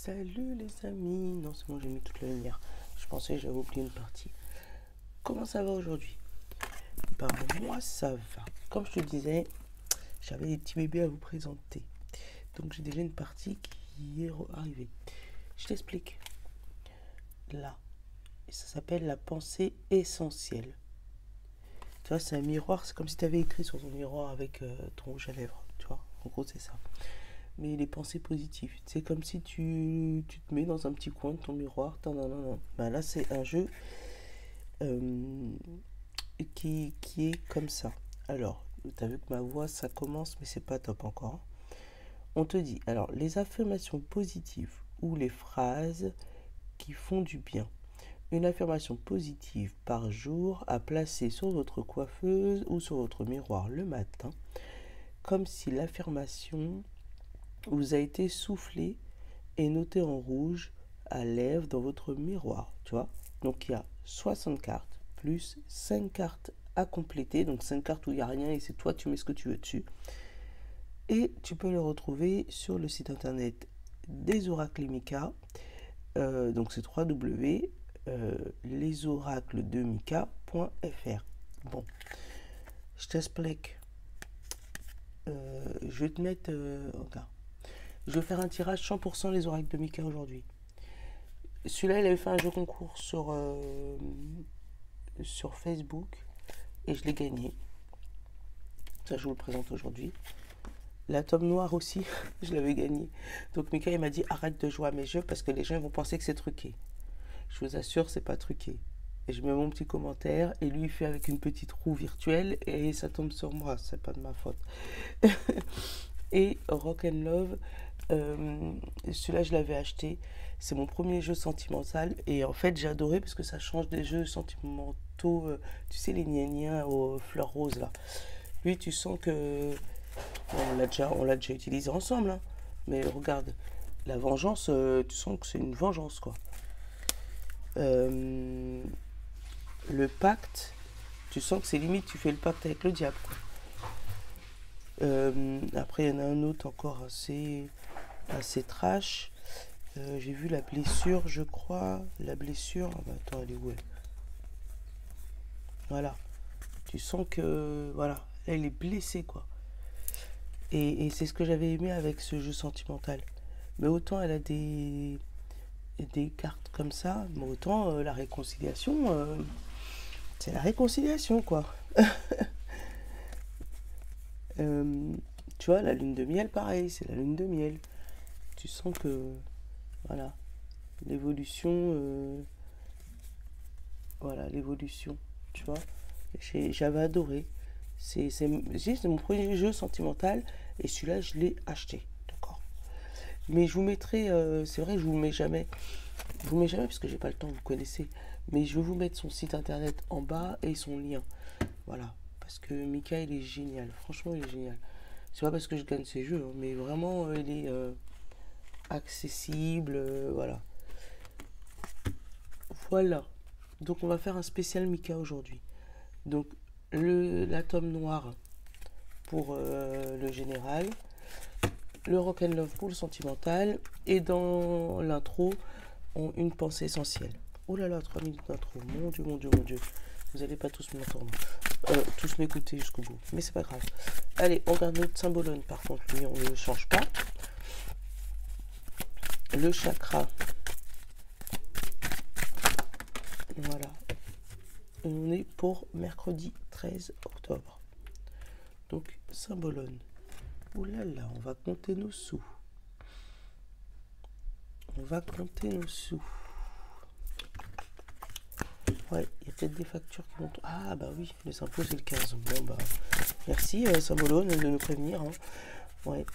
Salut les amis. Non, c'est bon, j'ai mis toute la lumière. Je pensais que j'avais oublié une partie. Comment ça va aujourd'hui? Ben moi ça va. Comme je te disais, j'avais des petits bébés à vous présenter. Donc j'ai déjà une partie qui est arrivée. Je t'explique. Là, ça s'appelle la pensée essentielle. Tu vois, c'est un miroir, c'est comme si tu avais écrit sur ton miroir avec ton rouge à lèvres. Tu vois, en gros c'est ça. Mais les pensées positives, c'est comme si tu te mets dans un petit coin de ton miroir. Ben là, c'est un jeu qui est comme ça. Alors, tu as vu que ma voix, ça commence, mais c'est pas top encore. On te dit, alors, les affirmations positives ou les phrases qui font du bien. Une affirmation positive par jour à placer sur votre coiffeuse ou sur votre miroir le matin, comme si l'affirmation vous a été soufflée et notée en rouge à lèvres dans votre miroir, tu vois. Donc il y a 60 cartes plus 5 cartes à compléter, donc 5 cartes où il n'y a rien et c'est toi, tu mets ce que tu veux dessus. Et tu peux le retrouver sur le site internet des oracles Mika, donc c'est lesoracledemika.fr. Bon, je t'explique. Je vais te mettre... regarde. Je vais faire un tirage 100% les oracles de Mika aujourd'hui. Celui-là, il avait fait un jeu concours sur Facebook et je l'ai gagné. Ça, je vous le présente aujourd'hui. La tome noire aussi, je l'avais gagné. Donc Mika, il m'a dit arrête de jouer à mes jeux parce que les gens vont penser que c'est truqué. Je vous assure, c'est pas truqué. Et je mets mon petit commentaire et lui, il fait avec une petite roue virtuelle et ça tombe sur moi. C'est pas de ma faute. Et Rock'n'Love, celui-là, je l'avais acheté. C'est mon premier jeu sentimental. Et en fait, j'ai adoré parce que ça change des jeux sentimentaux. Tu sais, les gna aux fleurs roses, là. Lui, tu sens que... on l'a déjà utilisé ensemble. Hein. Mais regarde, la vengeance, tu sens que c'est une vengeance, quoi. Le pacte, tu sens que c'est limite, tu fais le pacte avec le diable, quoi. Après, il y en a un autre encore assez trash. J'ai vu la blessure, je crois. La blessure. Ah bah attends, elle est où elle? Voilà. Tu sens que. Voilà. Là, elle est blessée, quoi. Et c'est ce que j'avais aimé avec ce jeu sentimental. Mais autant elle a des cartes comme ça, mais autant la réconciliation, c'est la réconciliation, quoi. Tu vois, la lune de miel, pareil, c'est la lune de miel. Tu sens que, voilà, l'évolution, voilà, l'évolution, tu vois. J'avais adoré. C'est mon premier jeu sentimental et celui-là, je l'ai acheté, d'accord. Mais je vous mettrai, c'est vrai, je vous mets jamais parce que j'ai pas le temps, vous connaissez. Mais je vais vous mettre son site internet en bas et son lien, voilà. Parce que Mika, il est génial, franchement, il est génial. C'est pas parce que je gagne ces jeux, hein, mais vraiment, il est accessible, voilà. Voilà. Donc, on va faire un spécial Mika aujourd'hui. Donc, l'atome noir pour le général, le rock'n'love pour le sentimental, et dans l'intro, une pensée essentielle. Oh là là, 3 minutes d'intro. Mon Dieu, mon Dieu, mon Dieu. Vous n'allez pas tous m'entendre. Tous m'écouter jusqu'au bout. Mais c'est pas grave. Allez, on regarde notre symbolone. Par contre, lui, on ne le change pas. Le chakra. Voilà. Et on est pour mercredi 13 octobre. Donc, symbolone. Ouh là là, on va compter nos sous. On va compter nos sous. Ouais, il y a peut-être des factures qui vont... Ah bah oui, les impôts c'est le 15. Bon bah, merci Symbolone de nous prévenir. Hein. Ouais.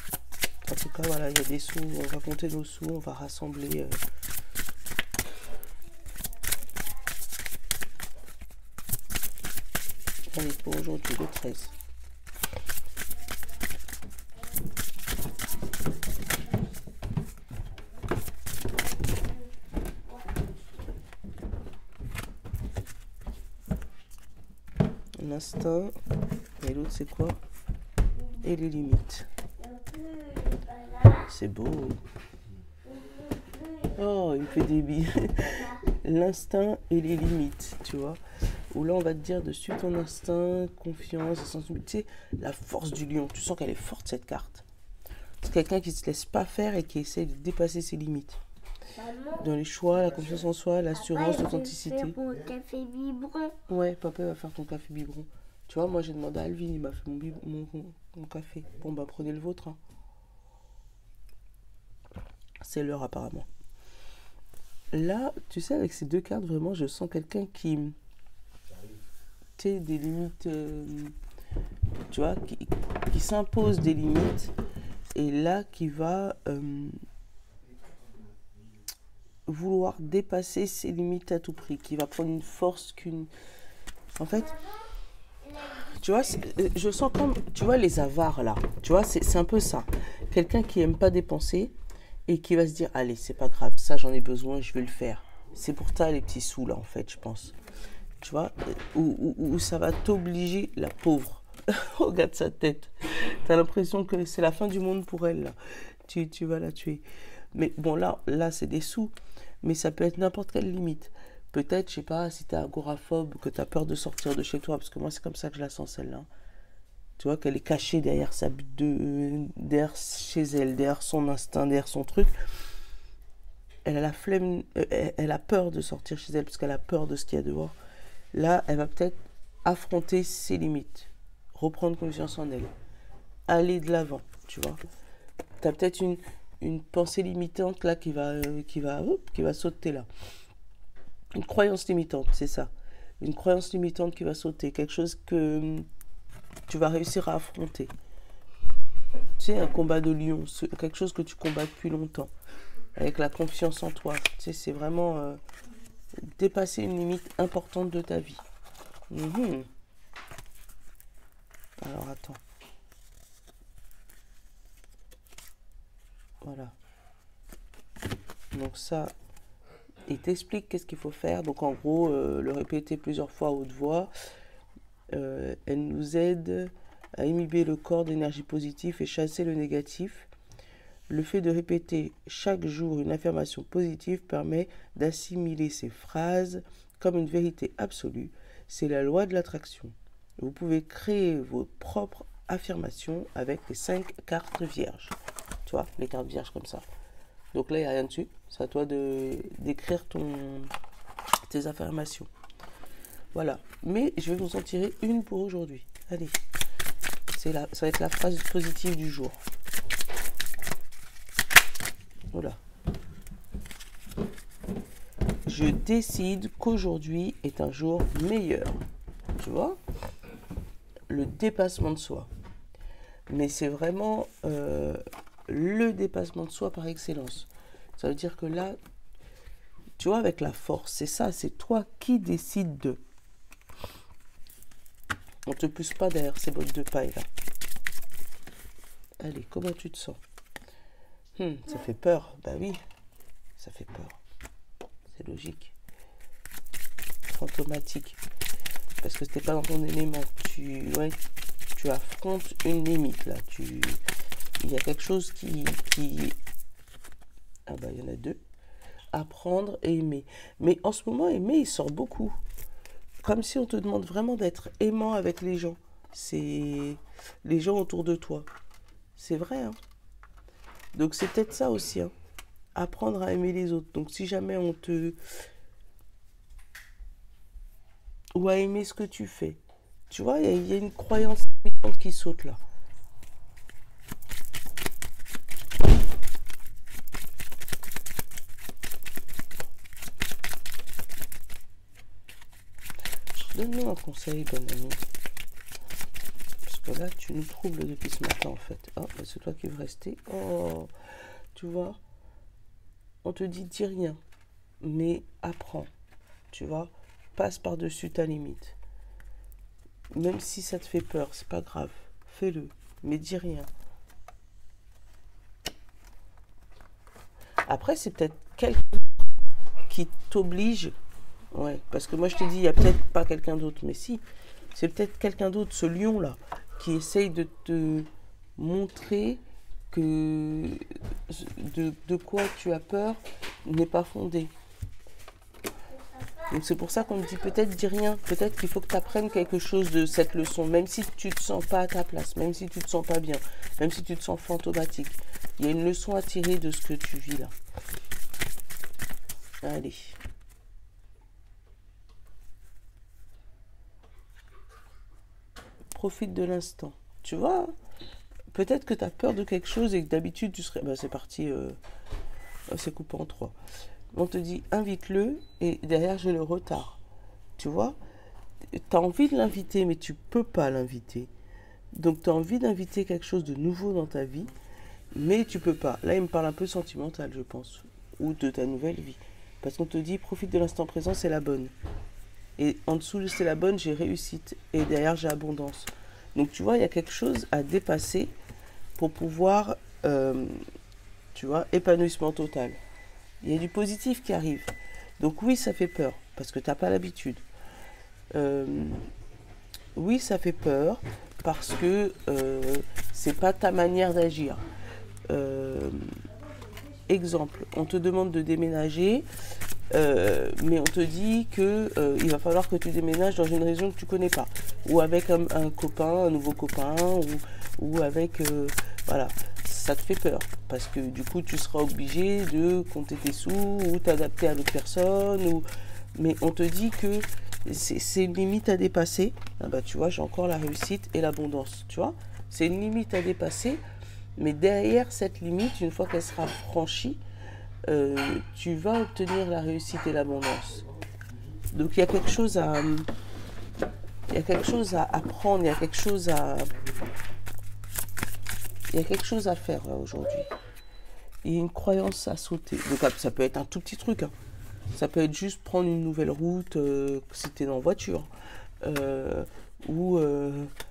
En tout cas, voilà, il y a des sous. On va compter nos sous, on va rassembler... Allez, pour aujourd'hui, le 13. L'instinct, et l'autre c'est quoi? Et les limites. C'est beau. Oh, il me fait des billes. L'instinct et les limites, tu vois. Où là, on va te dire de suivre ton instinct, confiance, sensibilité, la force du lion. Tu sens qu'elle est forte, cette carte. C'est quelqu'un qui ne se laisse pas faire et qui essaie de dépasser ses limites. Dans les choix, la confiance en soi, l'assurance, l'authenticité. Mon café biberon. Ouais, papa va faire ton café biberon. Tu vois, moi j'ai demandé à Alvin, il m'a fait mon café. Bon, bah prenez le vôtre. Hein. C'est l'heure apparemment. Là, tu sais, avec ces deux cartes, vraiment, je sens quelqu'un qui... Tu sais, des limites... tu vois, qui s'impose des limites. Et là, qui va vouloir dépasser ses limites à tout prix. Qui va prendre une force qu'une... En fait... Tu vois, je sens comme... Tu vois, les avares, là. Tu vois, c'est un peu ça. Quelqu'un qui aime pas dépenser... Et qui va se dire, allez, c'est pas grave, ça j'en ai besoin, je vais le faire. C'est pour ça les petits sous là, en fait, je pense. Tu vois, où ça va t'obliger, la pauvre. Regarde sa tête. T'as l'impression que c'est la fin du monde pour elle, là. Tu vas la tuer. Mais bon, là c'est des sous. Mais ça peut être n'importe quelle limite. Peut-être, je sais pas, si t'es agoraphobe, que t'as peur de sortir de chez toi, parce que moi c'est comme ça que je la sens, celle-là. Tu vois qu'elle est cachée derrière derrière chez elle, derrière son instinct, derrière son truc. Elle a la flemme, elle a peur de sortir chez elle parce qu'elle a peur de ce qu'il y a dehors. Là, elle va peut-être affronter ses limites, reprendre confiance en elle, aller de l'avant, tu vois. Tu as peut-être une pensée limitante là qui va sauter là. Une croyance limitante, c'est ça. Une croyance limitante qui va sauter, quelque chose que tu vas réussir à affronter. Tu sais, un combat de lion, quelque chose que tu combats depuis longtemps, avec la confiance en toi. Tu sais, c'est vraiment dépasser une limite importante de ta vie. Alors, attends. Voilà. Donc ça, il t'explique qu'est-ce qu'il faut faire. Donc en gros, le répéter plusieurs fois à haute voix. Elle nous aide à imbiber le corps d'énergie positive et chasser le négatif. Le fait de répéter chaque jour une affirmation positive permet d'assimiler ces phrases comme une vérité absolue. C'est la loi de l'attraction. Vous pouvez créer vos propres affirmations avec les 5 cartes vierges. Tu vois, les cartes vierges comme ça. Donc là, il n'y a rien dessus. C'est à toi d'écrire tes affirmations. Voilà. Mais je vais vous en tirer une pour aujourd'hui. Allez. Ça va être la phrase positive du jour. Voilà. Je décide qu'aujourd'hui est un jour meilleur. Tu vois ? Le dépassement de soi. Mais c'est vraiment le dépassement de soi par excellence. Ça veut dire que là, tu vois, avec la force, c'est ça, c'est toi qui décides de. On te pousse pas derrière ces bottes de paille là. Allez, comment tu te sens? Ça fait peur. Bah oui, ça fait peur. C'est logique. Fantomatique. Parce que t'es pas dans ton élément. Tu affrontes une limite là. Il y a quelque chose qui... Ah bah il y en a deux. Apprendre et aimer. Mais en ce moment, aimer, il sort beaucoup. Comme si on te demande vraiment d'être aimant avec les gens. C'est les gens autour de toi. C'est vrai, hein. Donc c'est peut-être ça aussi, hein. Apprendre à aimer les autres. Donc si jamais on te... Ou à aimer ce que tu fais. Tu vois, il y a une croyance qui saute là. Donne-nous un conseil, bonne amie. Parce que là, tu nous troubles depuis ce matin, en fait. Oh, c'est toi qui veux rester. Oh, tu vois, on te dit, dis rien, mais apprends. Tu vois, passe par-dessus ta limite. Même si ça te fait peur, c'est pas grave. Fais-le, mais dis rien. Après, c'est peut-être quelqu'un qui t'oblige. Ouais, parce que moi je te dis, il n'y a peut-être pas quelqu'un d'autre, mais si, c'est peut-être quelqu'un d'autre, ce lion-là, qui essaye de te montrer que de quoi tu as peur n'est pas fondée. Donc c'est pour ça qu'on me dit peut-être dis rien, peut-être qu'il faut que tu apprennes quelque chose de cette leçon, même si tu te sens pas à ta place, même si tu te sens pas bien, même si tu te sens fantomatique. Il y a une leçon à tirer de ce que tu vis là. Allez. Profite de l'instant. Tu vois, peut-être que tu as peur de quelque chose et que d'habitude tu serais... c'est parti, c'est coupé en trois. On te dit invite-le et derrière j'ai le retard. Tu vois, tu as envie de l'inviter mais tu peux pas l'inviter. Donc tu as envie d'inviter quelque chose de nouveau dans ta vie mais tu peux pas. Là il me parle un peu sentimental je pense. Ou de ta nouvelle vie. Parce qu'on te dit profite de l'instant présent, c'est la bonne. Et en dessous de c'est la bonne, j'ai réussite. Et derrière j'ai abondance. Donc tu vois, il y a quelque chose à dépasser pour pouvoir, tu vois, épanouissement total. Il y a du positif qui arrive. Donc oui, ça fait peur, parce que tu n'as pas l'habitude. Oui, ça fait peur, parce que c'est pas ta manière d'agir. Exemple, on te demande de déménager, mais on te dit que il va falloir que tu déménages dans une région que tu connais pas. Ou avec un copain, un nouveau copain, ou avec... voilà. Ça te fait peur parce que du coup tu seras obligé de compter tes sous ou t'adapter à l'autre personne mais on te dit que c'est une limite à dépasser. Ah bah tu vois, j'ai encore la réussite et l'abondance, tu vois, c'est une limite à dépasser, mais derrière cette limite, une fois qu'elle sera franchie, tu vas obtenir la réussite et l'abondance. Donc il y a quelque chose à apprendre, il y a quelque chose à faire là aujourd'hui. Il y a une croyance à sauter. Donc ça peut être un tout petit truc. Hein. Ça peut être juste prendre une nouvelle route si tu es en voiture. Ou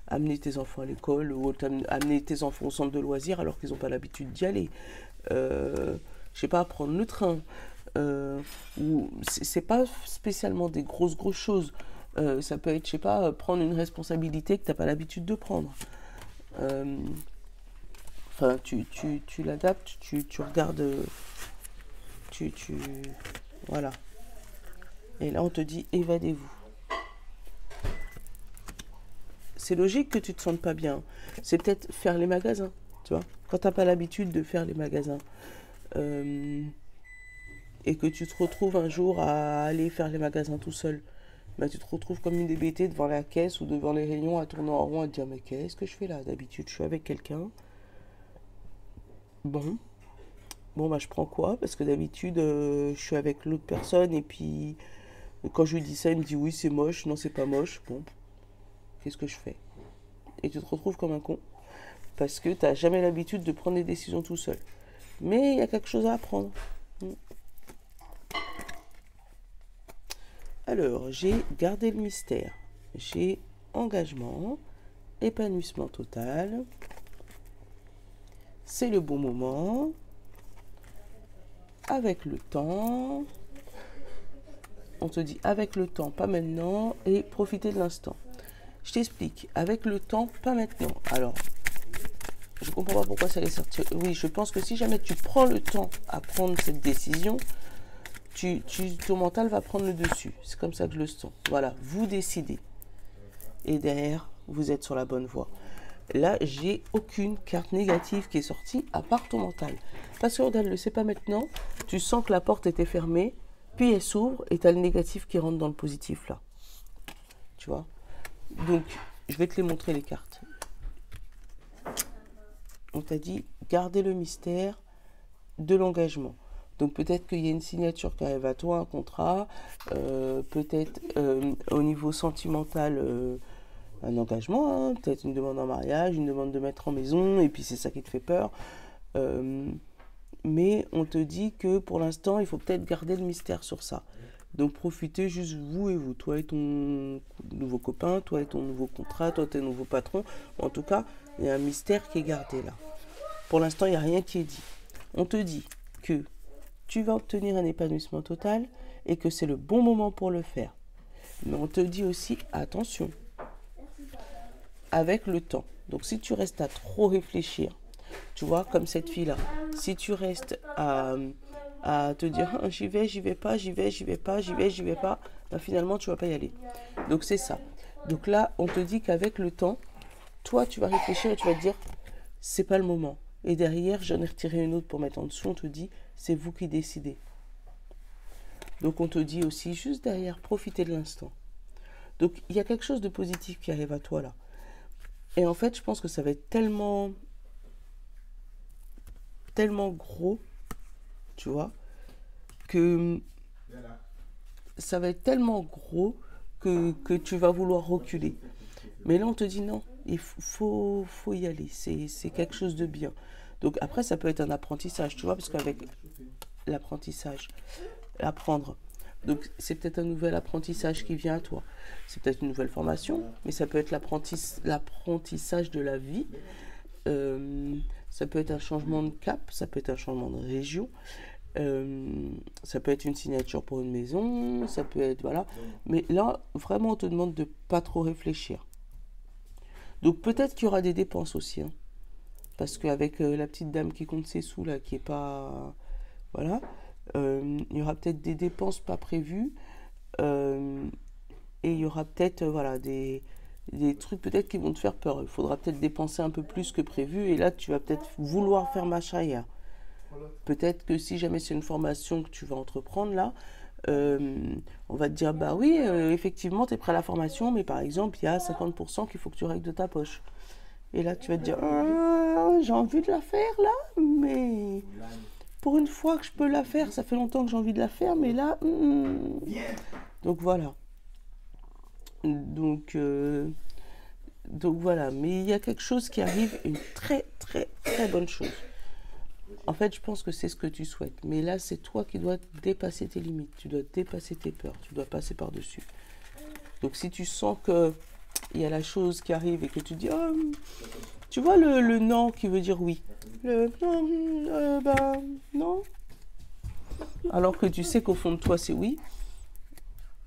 amener tes enfants à l'école. Ou amener tes enfants au centre de loisirs alors qu'ils n'ont pas l'habitude d'y aller. Je sais pas, prendre le train. Ou c'est pas spécialement des grosses choses. Ça peut être, je sais pas, prendre une responsabilité que tu n'as pas l'habitude de prendre. Enfin, tu l'adaptes, tu regardes, voilà. Et là, on te dit, évadez-vous. C'est logique que tu te sentes pas bien. C'est peut-être faire les magasins, tu vois. Quand t'as pas l'habitude de faire les magasins, et que tu te retrouves un jour à aller faire les magasins tout seul, bah, tu te retrouves comme une débêtée devant la caisse ou devant les rayons à tourner en rond, à te dire, mais qu'est-ce que je fais là? D'habitude, je suis avec quelqu'un. Bon, bah je prends quoi? Parce que d'habitude, je suis avec l'autre personne et puis quand je lui dis ça, il me dit oui, c'est moche, non, c'est pas moche. Bon, qu'est-ce que je fais? Et tu te retrouves comme un con parce que tu n'as jamais l'habitude de prendre des décisions tout seul. Mais il y a quelque chose à apprendre. Alors, j'ai gardé le mystère. J'ai engagement, épanouissement total. C'est le bon moment. Avec le temps. On te dit avec le temps, pas maintenant. Et profiter de l'instant. Je t'explique. Avec le temps, pas maintenant. Alors, je comprends pas pourquoi ça allait sortir. Oui, je pense que si jamais tu prends le temps à prendre cette décision, ton mental va prendre le dessus. C'est comme ça que je le sens. Voilà, vous décidez. Et derrière, vous êtes sur la bonne voie. Là, j'ai aucune carte négative qui est sortie, à part ton mental. Parce que regarde, le sais pas maintenant, tu sens que la porte était fermée, puis elle s'ouvre et tu as le négatif qui rentre dans le positif là. Tu vois? Donc, je vais te les montrer les cartes. On t'a dit, gardez le mystère de l'engagement. Donc peut-être qu'il y a une signature qui arrive à toi, un contrat, peut-être au niveau sentimental, un engagement, hein, peut-être une demande en mariage, une demande de mettre en maison, et puis c'est ça qui te fait peur. Mais on te dit que pour l'instant, il faut peut-être garder le mystère sur ça. Donc profitez juste vous et vous, toi et ton nouveau copain, toi et ton nouveau contrat, toi et ton nouveau patron. En tout cas, il y a un mystère qui est gardé là. Pour l'instant, il n'y a rien qui est dit. On te dit que tu vas obtenir un épanouissement total et que c'est le bon moment pour le faire. Mais on te dit aussi, attention, avec le temps. Donc si tu restes à trop réfléchir, tu vois, comme cette fille-là, si tu restes à à te dire ah, j'y vais, j'y vais pas, j'y vais, j'y vais pas, j'y vais, j'y vais pas, bah, finalement tu vas pas y aller. Donc c'est ça. Donc là, on te dit qu'avec le temps, toi tu vas réfléchir et tu vas te dire c'est pas le moment. Et derrière, j'en ai retiré une autre pour mettre en dessous, on te dit c'est vous qui décidez. Donc on te dit aussi juste derrière, profitez de l'instant. Donc il y a quelque chose de positif qui arrive à toi là. Et en fait, je pense que ça va être tellement gros, tu vois, que ça va être tellement gros que tu vas vouloir reculer. Mais là, on te dit non, il faut y aller, c'est quelque chose de bien. Donc après, ça peut être un apprentissage, tu vois, parce qu'avec l'apprentissage, apprendre, donc c'est peut-être un nouvel apprentissage qui vient à toi. C'est peut-être une nouvelle formation, mais ça peut être l'apprentissage de la vie. Ça peut être un changement de cap, ça peut être un changement de région, ça peut être une signature pour une maison, ça peut être voilà. Mais là, vraiment, on te demande de pas trop réfléchir. Donc peut-être qu'il y aura des dépenses aussi, hein, parce qu'avec la petite dame qui compte ses sous là, qui est pas voilà, il y aura peut-être des dépenses pas prévues. Et il y aura peut-être voilà, des trucs peut-être qui vont te faire peur. Il faudra peut-être dépenser un peu plus que prévu. Et là, tu vas peut-être vouloir faire marche arrière. Peut-être que si jamais c'est une formation que tu vas entreprendre là, on va te dire bah oui, effectivement, tu es prêt à la formation, mais par exemple, il y a 50% qu'il faut que tu règles de ta poche. Et là, tu vas te dire j'ai envie de la faire là, mais pour une fois que je peux la faire, ça fait longtemps que j'ai envie de la faire, mais là, donc voilà. Donc voilà, mais il y a quelque chose qui arrive, une très très très bonne chose. En fait, je pense que c'est ce que tu souhaites. Mais là, c'est toi qui dois dépasser tes limites, tu dois dépasser tes peurs, tu dois passer par-dessus. Donc si tu sens que il y a la chose qui arrive et que tu dis oh, tu vois le non qui veut dire oui. Le non, non. Alors que tu sais qu'au fond de toi, c'est oui.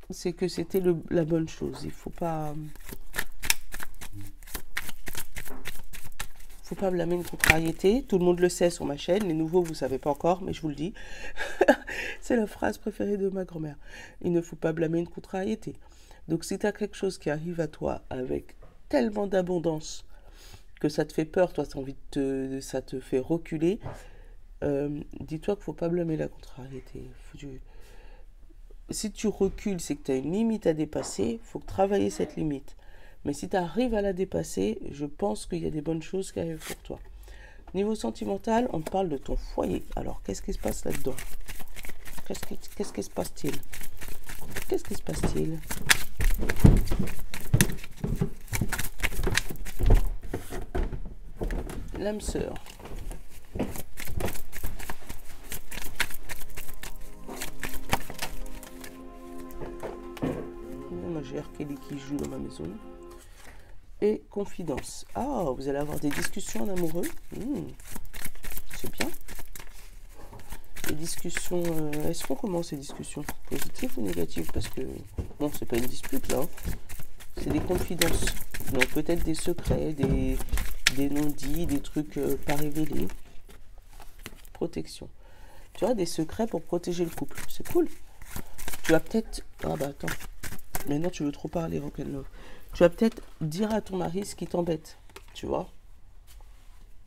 C'est que c'était la bonne chose. Il faut pas blâmer une contrariété. Tout le monde le sait sur ma chaîne. Les nouveaux, vous ne savez pas encore, mais je vous le dis. C'est la phrase préférée de ma grand-mère. Il ne faut pas blâmer une contrariété. Donc si tu as quelque chose qui arrive à toi avec tellement d'abondance que ça te fait peur, toi, ça te fait reculer, dis-toi qu'il ne faut pas blâmer la contrariété. Si tu recules, c'est que tu as une limite à dépasser. Il faut travailler cette limite. Mais si tu arrives à la dépasser, je pense qu'il y a des bonnes choses qui arrivent pour toi. Niveau sentimental, on parle de ton foyer. Alors, qu'est-ce qui se passe là-dedans? Qu'est-ce qui se passe-t-il? Qu'est-ce qui se passe-t-il? L'âme sœur. Moi, j'ai R. Kelly qui joue dans ma maison. Et confidence. Ah, vous allez avoir des discussions en amoureux. C'est bien. Les discussions... Est-ce qu'on commence ces discussions? Positives ou négatives? Parce que, bon, c'est pas une dispute, là. C'est des confidences. Donc, peut-être des secrets, des non-dits, des trucs pas révélés. Protection. Tu as des secrets pour protéger le couple. C'est cool. Tu vas peut-être... Ah bah, attends. Maintenant, tu veux trop parler, Rock'n'Love. Tu vas peut-être dire à ton mari ce qui t'embête, tu vois.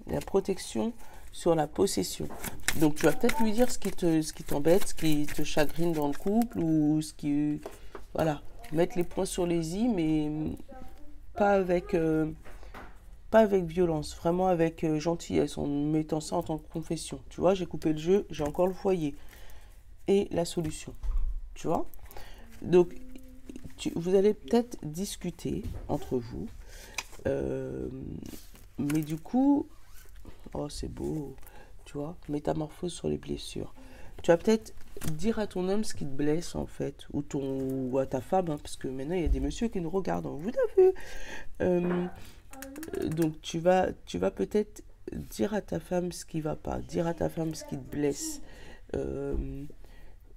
La protection sur la possession. Donc, tu vas peut-être lui dire ce qui t'embête, ce qui te chagrine dans le couple, ou ce qui... Voilà. Mettre les points sur les i, mais pas avec violence. Vraiment avec gentillesse, en mettant ça en tant que confession. Tu vois, j'ai coupé le jeu, j'ai encore le foyer. Et la solution. Tu vois. Donc, vous allez peut-être discuter entre vous, mais du coup, oh c'est beau, tu vois, métamorphose sur les blessures. Tu vas peut-être dire à ton homme ce qui te blesse en fait, ou à ta femme, hein, parce que maintenant il y a des messieurs qui nous regardent, vous avez vu. Donc tu vas peut-être dire à ta femme ce qui va pas, dire à ta femme ce qui te blesse.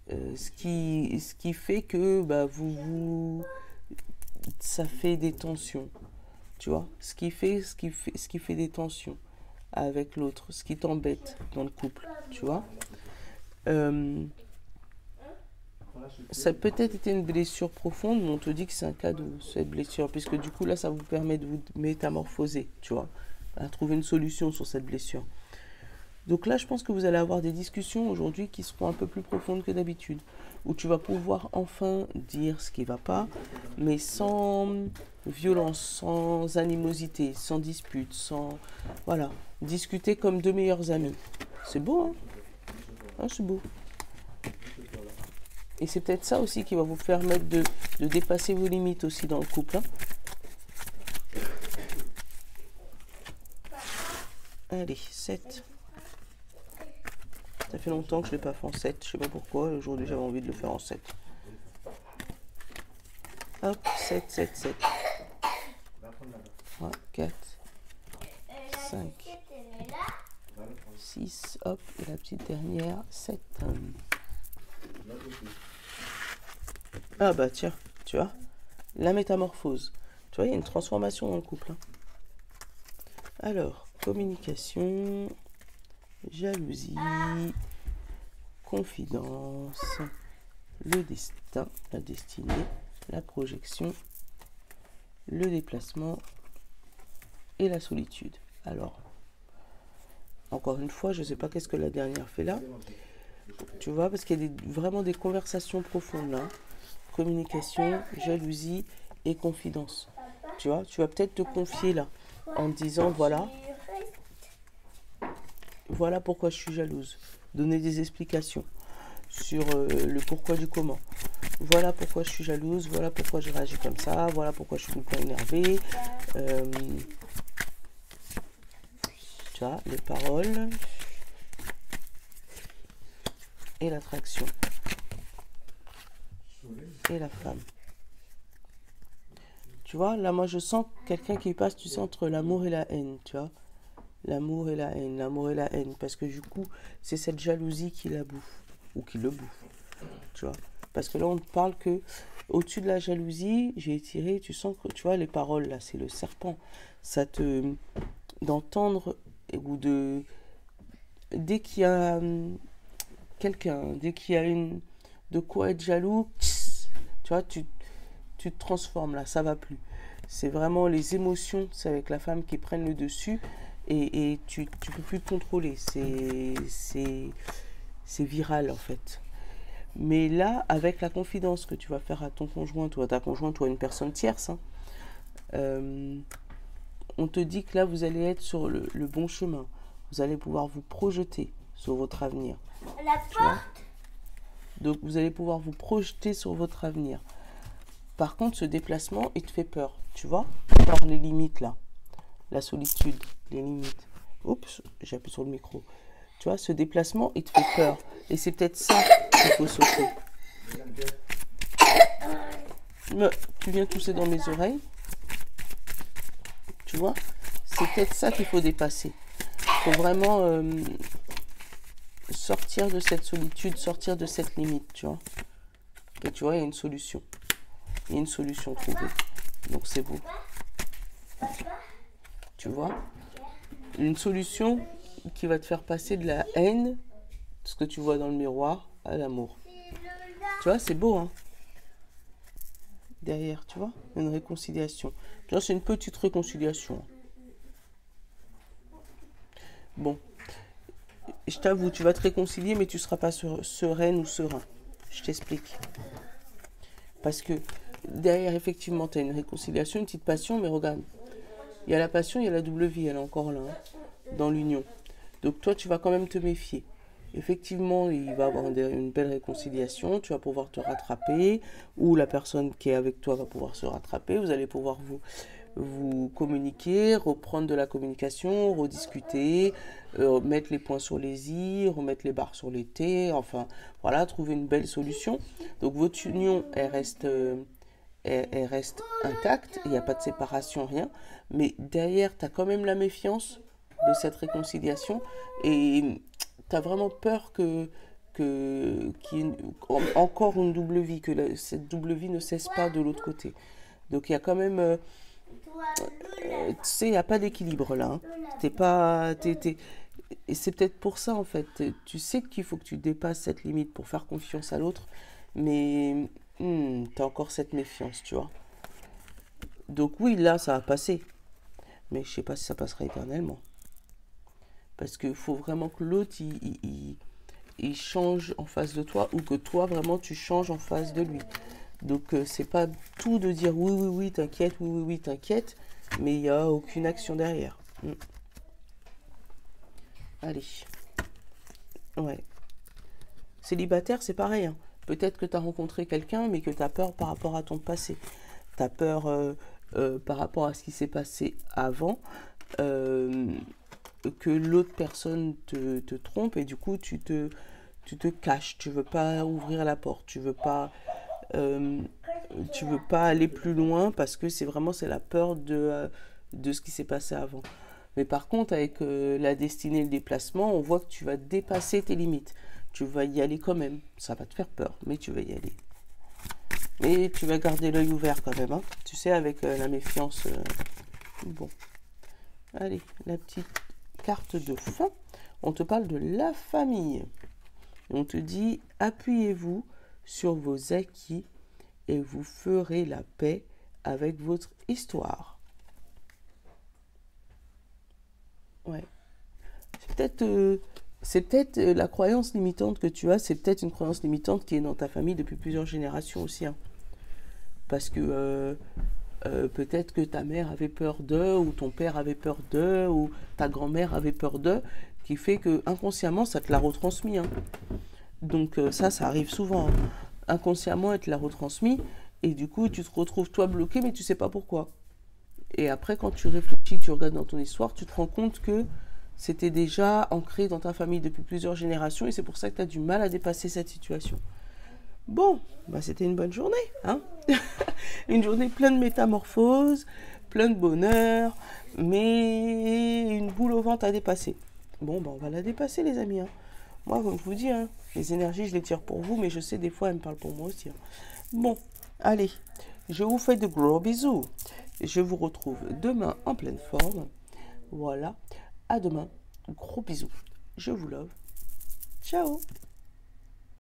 Ce qui fait que bah, ça fait des tensions, tu vois, ce qui fait des tensions avec l'autre, ce qui t'embête dans le couple, tu vois. Euh, Ça a peut-être été une blessure profonde, mais on te dit que c'est un cas de cette blessure, puisque du coup là, ça vous permet de vous métamorphoser, tu vois, à trouver une solution sur cette blessure. Donc là, je pense que vous allez avoir des discussions aujourd'hui qui seront un peu plus profondes que d'habitude, où tu vas pouvoir enfin dire ce qui va pas, mais sans violence, sans animosité, sans dispute, sans... Voilà, discuter comme deux meilleurs amis. C'est beau, hein? Ah, c'est beau. Et c'est peut-être ça aussi qui va vous permettre de dépasser vos limites aussi dans le couple. Hein. Allez, 7. Ça fait longtemps que je ne l'ai pas fait en 7. Je sais pas pourquoi. Aujourd'hui, j'avais envie de le faire en 7. Hop, 7, 7, 7. 3, 4, 5, 6. Hop, et la petite dernière, 7. Ah bah tiens, tu vois, la métamorphose. Tu vois, il y a une transformation dans le couple. Hein. Alors, communication, jalousie, confidence, le destin, la destinée, la projection, le déplacement et la solitude. Alors, encore une fois, je ne sais pas qu'est-ce que la dernière fait là. Tu vois, parce qu'il y a vraiment des conversations profondes là. Communication, jalousie et confidence. Tu vois, tu vas peut-être te confier là en te disant voilà pourquoi je suis jalouse. Donner des explications sur le pourquoi du comment. Voilà pourquoi je suis jalouse, voilà pourquoi je réagis comme ça, voilà pourquoi je suis tout le temps énervée. Tu vois, les paroles et l'attraction. Et la femme. Tu vois, là, moi, je sens quelqu'un qui passe, tu sais, entre l'amour et la haine, tu vois. L'amour et la haine, l'amour et la haine. Parce que du coup, c'est cette jalousie qui la bouffe. Ou qui le bouffe, tu vois. Parce que là, on te parle que, au-dessus de la jalousie, j'ai étiré, tu sens que, tu vois, les paroles, là, c'est le serpent. Ça te... D'entendre, ou de... Dès qu'il y a quelqu'un, dès qu'il y a de quoi être jaloux, tu vois, tu te transformes là, ça va plus. C'est vraiment les émotions, c'est avec la femme qui prennent le dessus et tu peux plus te contrôler. C'est viral en fait. Mais là, avec la confidence que tu vas faire à ton conjoint, ou à ta conjointe, ou à une personne tierce, hein, on te dit que là, vous allez être sur le bon chemin. Vous allez pouvoir vous projeter sur votre avenir. La porte. Donc, vous allez pouvoir vous projeter sur votre avenir. Par contre, ce déplacement, il te fait peur, tu vois, par les limites là, la solitude, les limites. Oups, j'ai appuyé sur le micro. Tu vois, ce déplacement, il te fait peur. Et c'est peut-être ça qu'il faut sauter. Tu viens tousser dans mes oreilles. Tu vois, c'est peut-être ça qu'il faut dépasser. Il faut vraiment sortir de cette solitude, sortir de cette limite, tu vois. Et tu vois, il y a une solution. Il y a une solution trouvée. Donc c'est beau. Tu vois? Une solution qui va te faire passer de la haine, ce que tu vois dans le miroir, à l'amour. Tu vois, c'est beau, hein? Derrière, tu vois? Une réconciliation. Tu vois, c'est une petite réconciliation. Bon. Je t'avoue, tu vas te réconcilier, mais tu ne seras pas sereine ou serein. Je t'explique. Parce que derrière, effectivement, tu as une réconciliation, une petite passion, mais regarde, il y a la passion, il y a la double vie, elle est encore là, hein, dans l'union. Donc toi, tu vas quand même te méfier. Effectivement, il va y avoir une belle réconciliation, tu vas pouvoir te rattraper, ou la personne qui est avec toi va pouvoir se rattraper, vous allez pouvoir vous communiquer, reprendre de la communication, rediscuter, mettre les points sur les i, remettre les barres sur les t, enfin, voilà, trouver une belle solution. Donc votre union, elle reste intacte, il n'y a pas de séparation, rien, mais derrière, tu as quand même la méfiance de cette réconciliation et tu as vraiment peur qu'il y ait encore une double vie, que cette double vie ne cesse pas de l'autre côté. Donc il y a quand même, tu sais, il n'y a pas d'équilibre là. Hein. et c'est peut-être pour ça, en fait. Tu sais qu'il faut que tu dépasses cette limite pour faire confiance à l'autre, mais tu as encore cette méfiance, tu vois. Donc oui, là, ça va passer. Mais je sais pas si ça passera éternellement. Parce qu'il faut vraiment que l'autre, il change en face de toi ou que toi, vraiment, tu changes en face de lui. Donc, c'est pas tout de dire oui, oui, oui, t'inquiète, oui, oui, oui, t'inquiète, mais il n'y a aucune action derrière. Allez. Ouais. Célibataire, c'est pareil, hein. Peut-être que tu as rencontré quelqu'un, mais que tu as peur par rapport à ton passé. Tu as peur par rapport à ce qui s'est passé avant, que l'autre personne te trompe, et du coup, tu te caches. Tu veux pas ouvrir la porte. Tu veux pas aller plus loin parce que c'est la peur de ce qui s'est passé avant. Mais par contre, avec la destinée et le déplacement, on voit que tu vas dépasser tes limites. Tu vas y aller quand même. Ça va te faire peur, mais tu vas y aller. Mais tu vas garder l'œil ouvert quand même, hein. Tu sais, avec la méfiance. Bon. Allez, la petite carte de fin. On te parle de la famille. On te dit, appuyez-vous sur vos acquis et vous ferez la paix avec votre histoire. Ouais. C'est peut-être la croyance limitante que tu as, c'est peut-être une croyance limitante qui est dans ta famille depuis plusieurs générations aussi, hein. Parce que peut-être que ta mère avait peur d'eux, ou ton père avait peur d'eux, ou ta grand-mère avait peur d'eux, qui fait que inconsciemment, ça te l'a retransmis, hein. Donc ça arrive souvent, hein. Inconsciemment, elle te l'a retransmis, et du coup, tu te retrouves toi bloqué, mais tu sais pas pourquoi. Et après, quand tu réfléchis, tu regardes dans ton histoire, tu te rends compte que c'était déjà ancré dans ta famille depuis plusieurs générations, et c'est pour ça que tu as du mal à dépasser cette situation. Bon, bah c'était une bonne journée, hein. Une journée pleine de métamorphoses, plein de bonheur, mais une boule au ventre à dépasser. Bon, bah on va la dépasser, les amis, hein. Moi, comme je vous dis, hein, les énergies, je les tire pour vous, mais je sais, des fois, elles me parlent pour moi aussi, hein. Bon, allez, je vous fais de gros bisous. Je vous retrouve demain en pleine forme. Voilà, à demain. Gros bisous. Je vous love. Ciao.